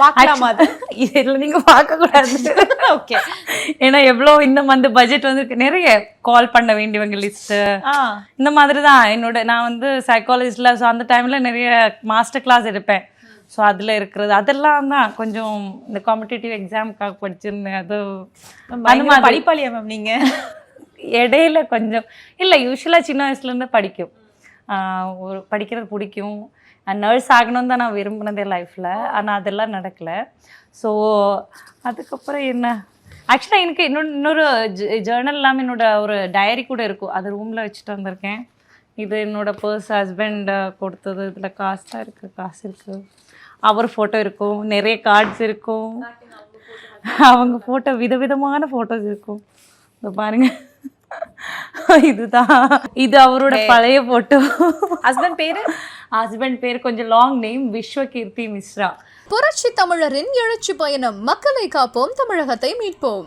பார்க்கலாமா அது? இதில் நீங்கள் பார்க்கக்கூடாது. ஓகே. ஏன்னா எவ்வளோ இந்த மந்த் பட்ஜெட் வந்து நிறைய கால் பண்ண வேண்டியவங்க லிஸ்ட்டு இந்த மாதிரி தான். நான் வந்து சைக்காலஜிஸ்டில், ஸோ அந்த டைமில் நிறைய மாஸ்டர் கிளாஸ் எடுப்பேன். ஸோ அதில் இருக்கிறது அதெல்லாம் தான் கொஞ்சம் இந்த காம்படிட்டிவ் எக்ஸாமுக்காக படிச்சிருந்தேன். அது அந்த மாதிரி படிப்பாளியா மேம் நீங்கள்? இடையில கொஞ்சம் இல்லை, யூஸ்வலாக சின்ன வயசுலேருந்து படிக்கும், ஒரு படிக்கிறது பிடிக்கும். நர்ஸ் ஆகணும்னு தான் நான் விரும்பினதே லைஃப்பில். ஆனால் அதெல்லாம் நடக்கலை. ஸோ அதுக்கப்புறம் என்ன, ஆக்சுவலாக எனக்கு இன்னொரு ஜேர்னல் இல்லாமல் என்னோட ஒரு டைரி கூட இருக்கும். அது ரூமில் வச்சுட்டு வந்திருக்கேன். இது என்னோட பர்ஸ், ஹஸ்பண்ட் கொடுத்தது. இதில் காசு தான் இருக்குது, காசு இருக்குது, அவர் ஃபோட்டோ இருக்கும், நிறைய கார்ட்ஸ் இருக்கும், அவங்க ஃபோட்டோ விதவிதமான ஃபோட்டோஸ் இருக்கும். இதை பாருங்க, இதுதான், இது அவரோட பழைய ஃபோட்டோ. ஹஸ்பண்ட் பேர் கொஞ்சம் லாங் நேம், விஸ்வகீர்த்தி மிஸ்ரா. புரட்சி தமிழரின் எழுச்சி பயணம். மக்களை காப்போம், தமிழகத்தை மீட்போம்.